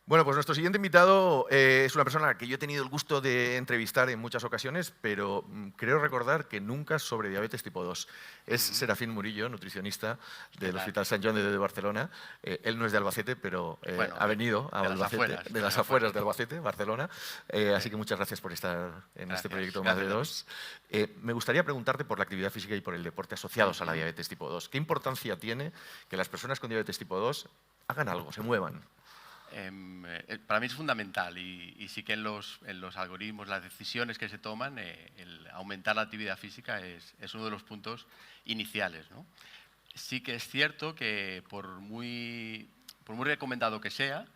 Bueno, pues nuestro siguiente invitado es una persona a la que yo he tenido el gusto de entrevistar en muchas ocasiones, pero creo recordar que nunca sobre diabetes tipo 2. Es Ujú. Serafín Murillo, nutricionista ¿Qué del tal? Hospital Sant Joan de Barcelona. Él no es de Albacete, pero Bueno, ha venido a de las Albacete, afueras, de de las las afueras afueras. de Albacete, Barcelona. Así que muchas gracias por estar en este Gracias, proyecto gracias a ti. Madre2. Me gustaría preguntarte por la actividad física y por el deporte asociados a la Ujú. diabetes tipo 2. ¿Qué importancia tiene que las personas con diabetes tipo 2 hagan algo, se muevan? Para mí es fundamental y sí que en los algoritmos, las decisiones que se toman, el aumentar la actividad física es uno de los puntos iniciales, ¿no? Sí que es cierto que por muy recomendado que sea,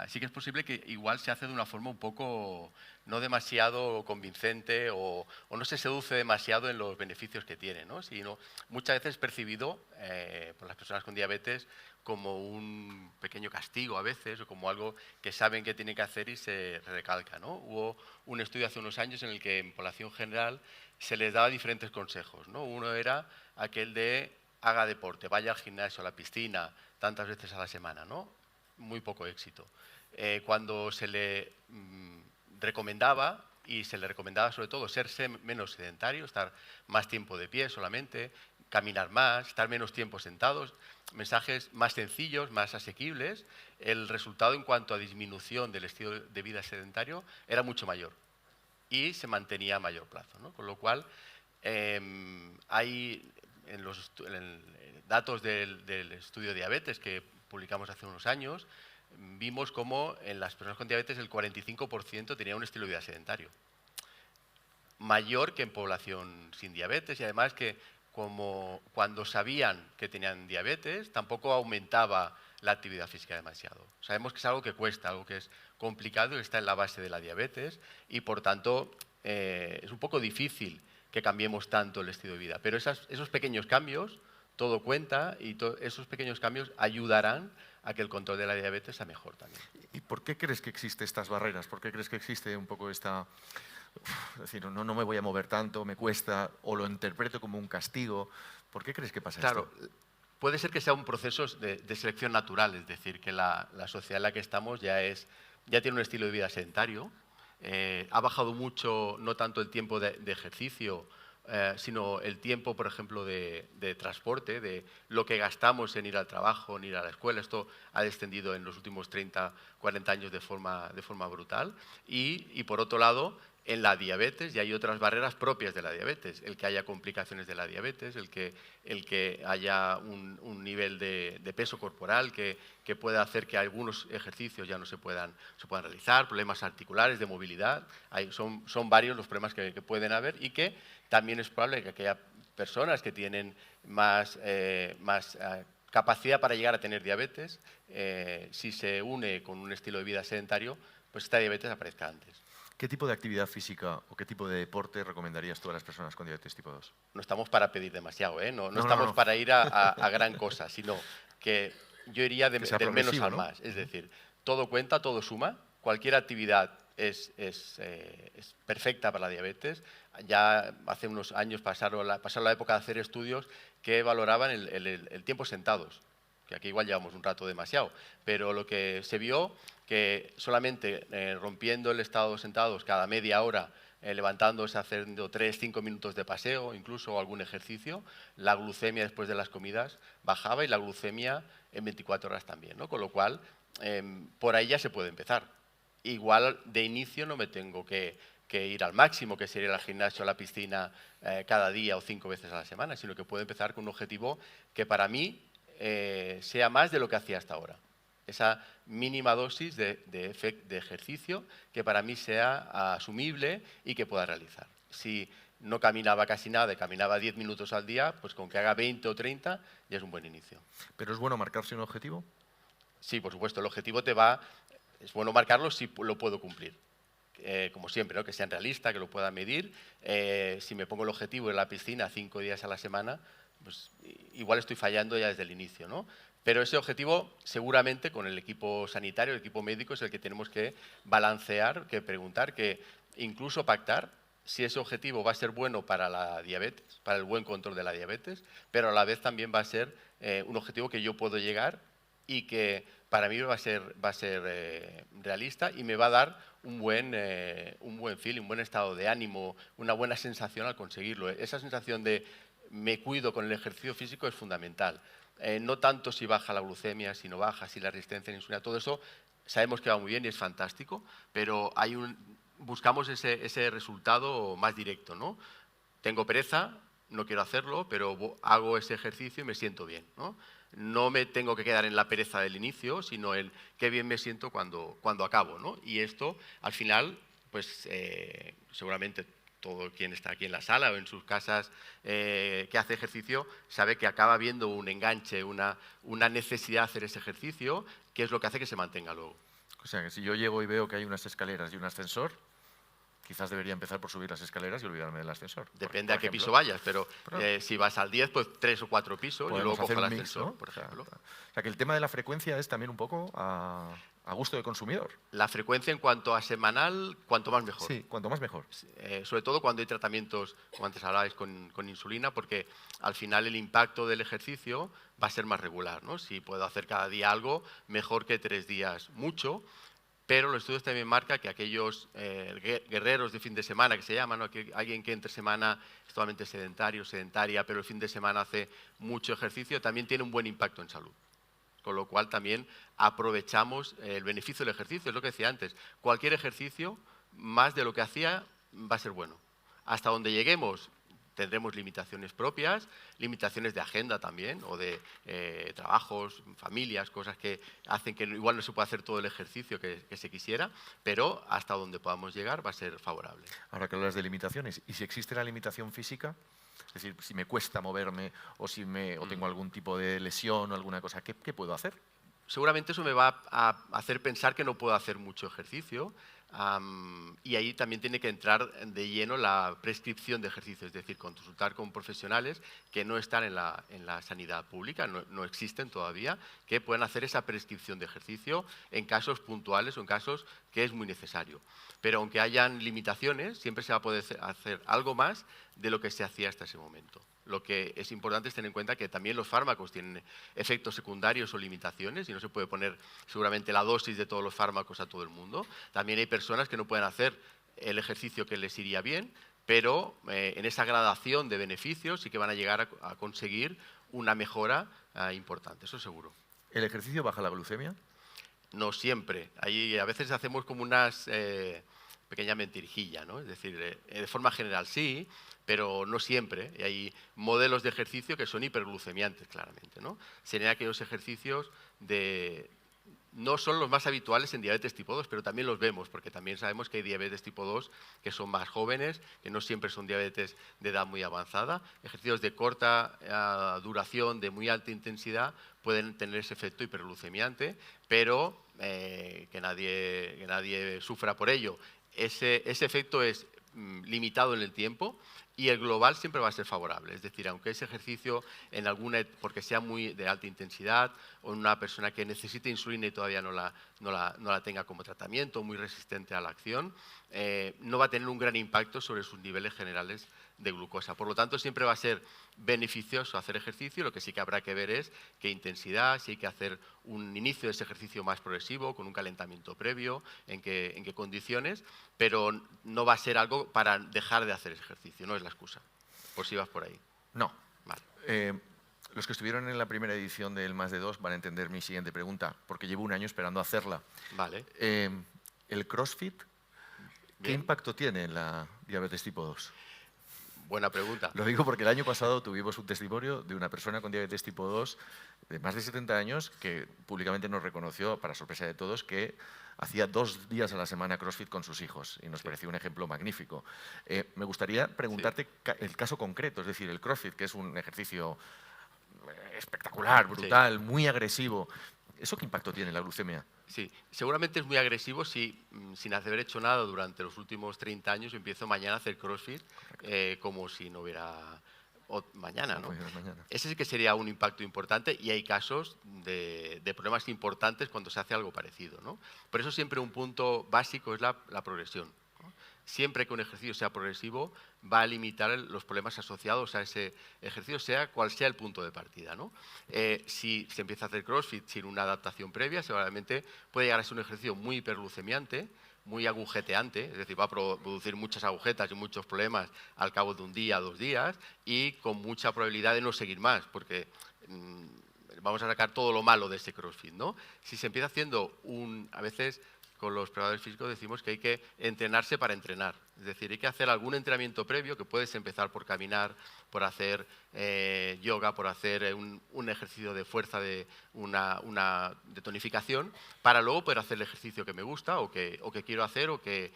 sí que es posible que igual se hace de una forma un poco no demasiado convincente o no se seduce demasiado en los beneficios que tiene, ¿no? Sino muchas veces percibido por las personas con diabetes como un pequeño castigo a veces o como algo que saben que tienen que hacer y se recalca, ¿no? Hubo un estudio hace unos años en el que en población general se les daba diferentes consejos, ¿no? Uno era aquel de haga deporte, vaya al gimnasio, a la piscina, tantas veces a la semana, ¿no? Muy poco éxito. Cuando se le recomendaba, y se le recomendaba sobre todo serse menos sedentario, estar más tiempo de pie solamente, caminar más, estar menos tiempo sentados, mensajes más sencillos, más asequibles, el resultado en cuanto a disminución del estilo de vida sedentario era mucho mayor y se mantenía a mayor plazo, ¿no? Con lo cual, hay en datos del estudio de diabetes que publicamos hace unos años, vimos cómo en las personas con diabetes el 45% tenía un estilo de vida sedentario, mayor que en población sin diabetes, y además que como cuando sabían que tenían diabetes tampoco aumentaba la actividad física demasiado. Sabemos que es algo que cuesta, algo que es complicado y está en la base de la diabetes y por tanto es un poco difícil que cambiemos tanto el estilo de vida. Pero esos pequeños cambios, todo cuenta y esos pequeños cambios ayudarán a que el control de la diabetes sea mejor también. ¿Y por qué crees que existen estas barreras? ¿Por qué crees que existe un poco esta... Es decir, no me voy a mover tanto, me cuesta, o lo interpreto como un castigo? ¿Por qué crees que pasa esto? Claro, puede ser que sea un proceso de selección natural, es decir, que la sociedad en la que estamos ya tiene un estilo de vida sedentario, ha bajado mucho no tanto el tiempo de ejercicio, sino el tiempo, por ejemplo, de transporte, de lo que gastamos en ir al trabajo, en ir a la escuela. Esto ha descendido en los últimos 30, 40 años de forma brutal. Y por otro lado, en la diabetes ya hay otras barreras propias de la diabetes, el que haya complicaciones de la diabetes, el que haya un nivel de peso corporal que pueda hacer que algunos ejercicios ya no se puedan realizar, problemas articulares, de movilidad. Son varios los problemas que pueden haber y que también es probable que aquellas personas que tienen más capacidad para llegar a tener diabetes, si se une con un estilo de vida sedentario, pues esta diabetes aparezca antes. ¿Qué tipo de actividad física o qué tipo de deporte recomendarías tú a las personas con diabetes tipo 2? No estamos para pedir demasiado, ¿eh? No No, no, estamos no, para ir a gran cosa, sino que yo iría que sea del menos progresivo, al ¿no? más. Es decir, todo cuenta, todo suma. Cualquier actividad es perfecta para la diabetes. Ya hace unos años pasaron la época de hacer estudios que valoraban el tiempo sentados, que aquí igual llevamos un rato demasiado, pero lo que se vio que solamente rompiendo el estado sentados cada media hora, levantándose, haciendo 3-5 minutos de paseo, incluso algún ejercicio, la glucemia después de las comidas bajaba y la glucemia en 24 horas también, ¿no? Con lo cual, por ahí ya se puede empezar. Igual de inicio no me tengo que ir al máximo, que sería al gimnasio, a la piscina cada día o 5 veces a la semana, sino que puedo empezar con un objetivo que para mí sea más de lo que hacía hasta ahora. Esa mínima dosis de ejercicio que para mí sea asumible y que pueda realizar. Si no caminaba casi nada y caminaba 10 minutos al día, pues con que haga 20 o 30 ya es un buen inicio. ¿Pero es bueno marcarse un objetivo? Sí, por supuesto, el objetivo es bueno marcarlo si lo puedo cumplir. Como siempre, ¿no? Que sean realistas, que lo pueda medir. Si me pongo el objetivo en la piscina 5 días a la semana, pues igual estoy fallando ya desde el inicio, ¿no? Pero ese objetivo, seguramente, con el equipo sanitario, el equipo médico, es el que tenemos que balancear, que preguntar, que incluso pactar si ese objetivo va a ser bueno para la diabetes, para el buen control de la diabetes, pero a la vez también va a ser un objetivo que yo puedo llegar y que para mí va a ser realista y me va a dar un buen feeling, un buen estado de ánimo, una buena sensación al conseguirlo. Esa sensación de me cuido con el ejercicio físico es fundamental. No tanto si baja la glucemia, si no baja, si la resistencia a la insulina, todo eso sabemos que va muy bien y es fantástico, pero buscamos ese resultado más directo, ¿no? Tengo pereza, no quiero hacerlo, pero hago ese ejercicio y me siento bien, ¿no? No me tengo que quedar en la pereza del inicio, sino en qué bien me siento cuando acabo, ¿no? Y esto, al final, pues seguramente todo quien está aquí en la sala o en sus casas que hace ejercicio sabe que acaba viendo un enganche, una necesidad de hacer ese ejercicio, que es lo que hace que se mantenga luego. O sea, que si yo llego y veo que hay unas escaleras y un ascensor, quizás debería empezar por subir las escaleras y olvidarme del ascensor. Depende a qué piso vayas, pero si vas al 10, pues 3 o 4 pisos y luego cojo el ascensor, ¿no? Por ejemplo. O sea, que el tema de la frecuencia es también un poco a gusto del consumidor. La frecuencia en cuanto a semanal, cuanto más mejor. Sí, cuanto más mejor. Sobre todo cuando hay tratamientos, como antes hablabais, con insulina, porque al final el impacto del ejercicio va a ser más regular, ¿no? Si puedo hacer cada día algo, mejor que 3 días mucho. Pero los estudios también marcan que aquellos guerreros de fin de semana, que se llaman, ¿no? Que alguien que entre semana es totalmente sedentaria, pero el fin de semana hace mucho ejercicio, también tiene un buen impacto en salud. Con lo cual también aprovechamos el beneficio del ejercicio, es lo que decía antes. Cualquier ejercicio, más de lo que hacía, va a ser bueno. Hasta donde lleguemos, tendremos limitaciones propias, limitaciones de agenda también, o de trabajos, familias, cosas que hacen que igual no se pueda hacer todo el ejercicio que se quisiera, pero hasta donde podamos llegar va a ser favorable. Ahora que hablas de limitaciones, ¿y si existe la limitación física? Es decir, si me cuesta moverme o si o tengo algún tipo de lesión o alguna cosa, ¿qué puedo hacer? Seguramente eso me va a hacer pensar que no puedo hacer mucho ejercicio. Y ahí también tiene que entrar de lleno la prescripción de ejercicio, es decir, consultar con profesionales que no están en la sanidad pública, no existen todavía, que puedan hacer esa prescripción de ejercicio en casos puntuales o en casos que es muy necesario. Pero aunque hayan limitaciones, siempre se va a poder hacer algo más de lo que se hacía hasta ese momento. Lo que es importante es tener en cuenta que también los fármacos tienen efectos secundarios o limitaciones y no se puede poner seguramente la dosis de todos los fármacos a todo el mundo. También hay personas que no pueden hacer el ejercicio que les iría bien, pero en esa gradación de beneficios sí que van a llegar a conseguir una mejora importante, eso seguro. ¿El ejercicio baja la glucemia? No siempre. Ahí a veces hacemos como unas pequeña mentirijilla, ¿no? Es decir, de forma general sí, pero no siempre. Y hay modelos de ejercicio que son hiperglucemiantes, claramente, ¿no? Serían aquellos ejercicios no son los más habituales en diabetes tipo 2, pero también los vemos, porque también sabemos que hay diabetes tipo 2 que son más jóvenes, que no siempre son diabetes de edad muy avanzada. Ejercicios de corta duración, de muy alta intensidad, pueden tener ese efecto hiperglucemiante, pero que nadie sufra por ello. Ese efecto es limitado en el tiempo y el global siempre va a ser favorable. Es decir, aunque ese ejercicio porque sea muy de alta intensidad o en una persona que necesite insulina y todavía no la tenga como tratamiento, muy resistente a la acción, no va a tener un gran impacto sobre sus niveles generales de glucosa. Por lo tanto, siempre va a ser beneficioso hacer ejercicio. Lo que sí que habrá que ver es qué intensidad, si hay que hacer un inicio de ese ejercicio más progresivo, con un calentamiento previo, en qué condiciones, pero no va a ser algo para dejar de hacer ese ejercicio, no es la excusa, por si vas por ahí. No. Vale. Los que estuvieron en la primera edición del Más de 2 van a entender mi siguiente pregunta, porque llevo un año esperando hacerla. Vale. ¿El CrossFit qué impacto tiene en la diabetes tipo 2? Buena pregunta. Lo digo porque el año pasado tuvimos un testimonio de una persona con diabetes tipo 2 de más de 70 años que públicamente nos reconoció, para sorpresa de todos, que hacía 2 días a la semana CrossFit con sus hijos y nos pareció un ejemplo magnífico. Me gustaría preguntarte el caso concreto, es decir, el CrossFit, que es un ejercicio espectacular, brutal, muy agresivo. ¿Eso qué impacto tiene en la glucemia? Sí, seguramente es muy agresivo si sin haber hecho nada durante los últimos 30 años empiezo mañana a hacer CrossFit como si no hubiera mañana, ¿no? Ese sí que sería un impacto importante y hay casos de problemas importantes cuando se hace algo parecido, ¿no? Por eso siempre un punto básico es la progresión, ¿no? siempre que un ejercicio sea progresivo, va a limitar los problemas asociados a ese ejercicio, sea cual sea el punto de partida, ¿no? Si se empieza a hacer CrossFit sin una adaptación previa, seguramente puede llegar a ser un ejercicio muy hiperglucemiante, muy agujeteante, es decir, va a producir muchas agujetas y muchos problemas al cabo de un día, 2 días, y con mucha probabilidad de no seguir más, porque vamos a sacar todo lo malo de ese CrossFit, ¿no? Si se empieza haciendo a veces con los preparadores físicos decimos que hay que entrenarse para entrenar. Es decir, hay que hacer algún entrenamiento previo, que puedes empezar por caminar, por hacer yoga, por hacer un ejercicio de fuerza, de tonificación, para luego poder hacer el ejercicio que me gusta o que quiero hacer o que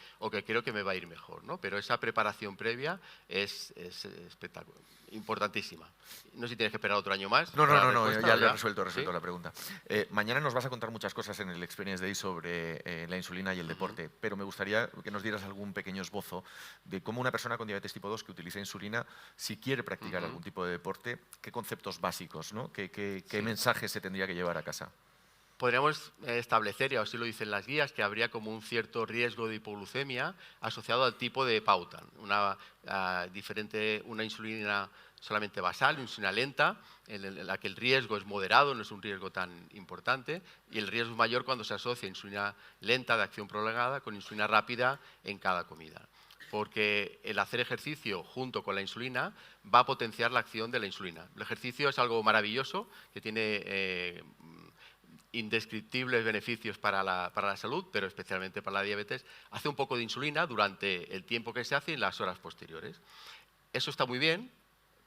creo que me va a ir mejor, ¿no? Pero esa preparación previa es espectacular, importantísima. No sé si tienes que esperar otro año más. No, ya le he ¿Ya? resuelto ¿Sí? la pregunta. Mañana nos vas a contar muchas cosas en el Experience Day sobre la insulina y el deporte, pero me gustaría que nos dieras algún pequeño esbozo de cómo una persona con diabetes tipo 2 que utiliza insulina, si quiere practicar algún tipo de deporte, qué conceptos básicos, ¿no? ¿Qué mensajes se tendría que llevar a casa? Podríamos establecer, y así lo dicen las guías, que habría como un cierto riesgo de hipoglucemia asociado al tipo de pauta. Una insulina solamente basal, una insulina lenta, en la que el riesgo es moderado, no es un riesgo tan importante, y el riesgo es mayor cuando se asocia insulina lenta de acción prolongada con insulina rápida en cada comida. Porque el hacer ejercicio junto con la insulina va a potenciar la acción de la insulina. El ejercicio es algo maravilloso que tiene indescriptibles beneficios para la salud, pero especialmente para la diabetes. Hace un poco de insulina durante el tiempo que se hace y en las horas posteriores. Eso está muy bien,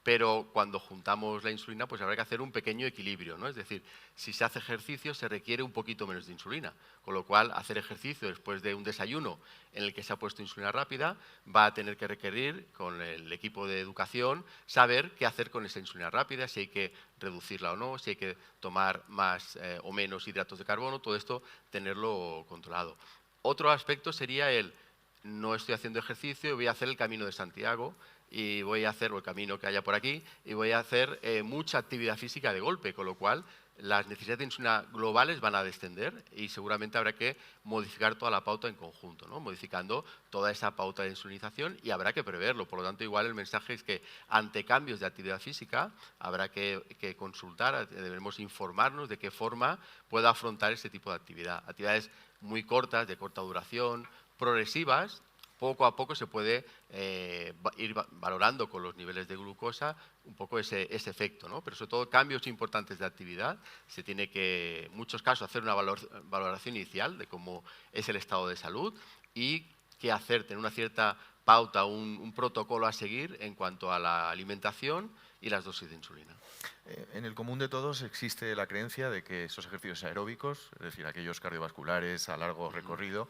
pero cuando juntamos la insulina, pues habrá que hacer un pequeño equilibrio, ¿no? Es decir, si se hace ejercicio, se requiere un poquito menos de insulina, con lo cual hacer ejercicio después de un desayuno en el que se ha puesto insulina rápida, va a tener que requerir, con el equipo de educación, saber qué hacer con esa insulina rápida, si hay que reducirla o no, si hay que tomar más o menos hidratos de carbono, todo esto tenerlo controlado. Otro aspecto sería no estoy haciendo ejercicio y voy a hacer el Camino de Santiago, y voy a hacer el camino que haya por aquí y voy a hacer mucha actividad física de golpe, con lo cual las necesidades de insulina globales van a descender y seguramente habrá que modificar toda la pauta en conjunto, ¿no? Modificando toda esa pauta de insulinización y habrá que preverlo. Por lo tanto, igual el mensaje es que ante cambios de actividad física habrá que consultar, debemos informarnos de qué forma pueda afrontar ese tipo de actividad. Actividades muy cortas, de corta duración, progresivas. Poco a poco se puede ir valorando con los niveles de glucosa un poco ese efecto, ¿no? Pero sobre todo cambios importantes de actividad. Se tiene que, en muchos casos, hacer una valoración inicial de cómo es el estado de salud y qué hacer, tener una cierta pauta, un protocolo a seguir en cuanto a la alimentación y las dosis de insulina. En el común de todos existe la creencia de que esos ejercicios aeróbicos, es decir, aquellos cardiovasculares a largo recorrido,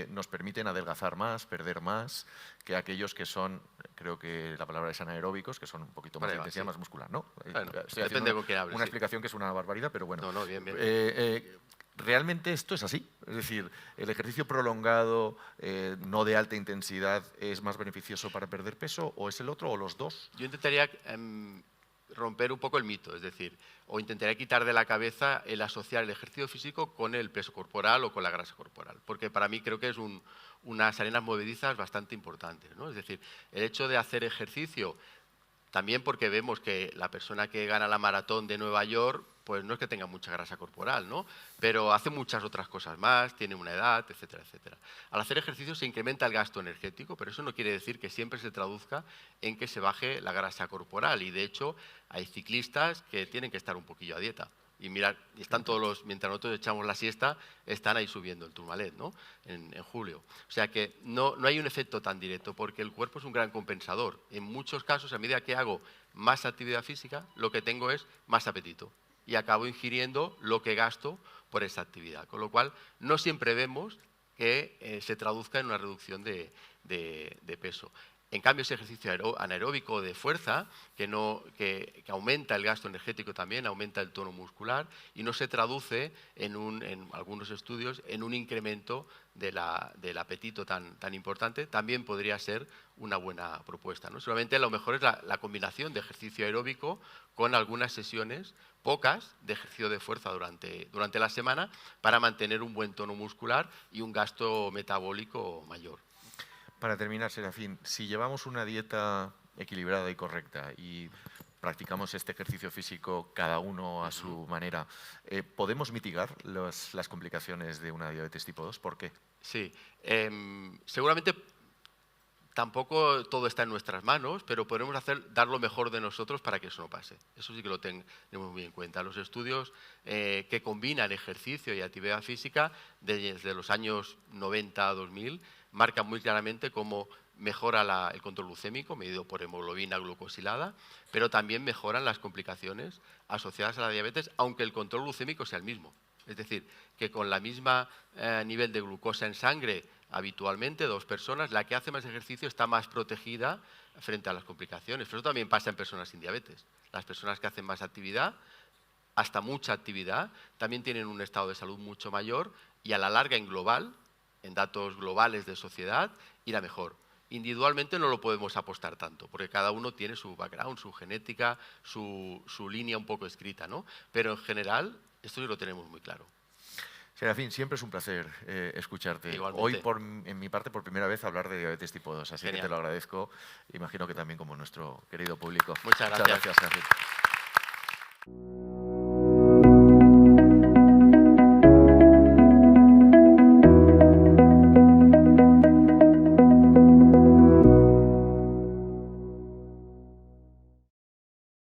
nos permiten adelgazar más, perder más, que aquellos que son, creo que la palabra es anaeróbicos, que son un poquito más de intensidad, más muscular, ¿no? Bueno, estoy depende con quién hables. una explicación que es una barbaridad, pero bueno. No, bien. ¿Realmente esto es así? Es decir, ¿el ejercicio prolongado, no de alta intensidad, es más beneficioso para perder peso o es el otro o los dos? Yo intentaría romper un poco el mito, es decir, o intentaría quitar de la cabeza el asociar el ejercicio físico con el peso corporal o con la grasa corporal, porque para mí creo que es unas arenas movedizas bastante importantes, ¿no? Es decir, el hecho de hacer ejercicio, también porque vemos que la persona que gana la maratón de Nueva York, pues no es que tenga mucha grasa corporal, ¿no? Pero hace muchas otras cosas más, tiene una edad, etcétera, etcétera. Al hacer ejercicio se incrementa el gasto energético, pero eso no quiere decir que siempre se traduzca en que se baje la grasa corporal. Y de hecho, hay ciclistas que tienen que estar un poquillo a dieta. Y mirad, están mientras nosotros echamos la siesta, están ahí subiendo el Tourmalet, ¿no? En julio. O sea que no hay un efecto tan directo, porque el cuerpo es un gran compensador. En muchos casos, a medida que hago más actividad física, lo que tengo es más apetito. Y acabo ingiriendo lo que gasto por esa actividad. Con lo cual, no siempre vemos que se traduzca en una reducción de peso. En cambio, ese ejercicio anaeróbico de fuerza, que aumenta el gasto energético también, aumenta el tono muscular y no se traduce en algunos estudios en un incremento del apetito tan importante, también podría ser una buena propuesta, ¿no? Solamente lo mejor es la combinación de ejercicio aeróbico con algunas sesiones, pocas, de ejercicio de fuerza durante la semana para mantener un buen tono muscular y un gasto metabólico mayor. Para terminar, Serafín, si llevamos una dieta equilibrada y correcta y practicamos este ejercicio físico cada uno a su manera, ¿podemos mitigar las complicaciones de una diabetes tipo 2? ¿Por qué? Sí, seguramente tampoco todo está en nuestras manos, pero podemos dar lo mejor de nosotros para que eso no pase. Eso sí que lo tenemos muy en cuenta. Los estudios que combinan ejercicio y actividad física desde los años 90 a 2000 marcan muy claramente cómo mejora el control glucémico, medido por hemoglobina glucosilada, pero también mejoran las complicaciones asociadas a la diabetes, aunque el control glucémico sea el mismo. Es decir, que con la misma nivel de glucosa en sangre, habitualmente, 2 personas, la que hace más ejercicio está más protegida frente a las complicaciones. Pero eso también pasa en personas sin diabetes. Las personas que hacen más actividad, hasta mucha actividad, también tienen un estado de salud mucho mayor y a la larga en global, en datos globales de sociedad, irá mejor. Individualmente no lo podemos apostar tanto, porque cada uno tiene su background, su genética, su línea un poco escrita, ¿no? Pero en general, esto sí lo tenemos muy claro. Serafín, siempre es un placer escucharte. Igualmente. Hoy, en mi parte, por primera vez hablar de diabetes tipo 2, así Genial. que te lo agradezco. Imagino que también como nuestro querido público. Muchas gracias. Serafín.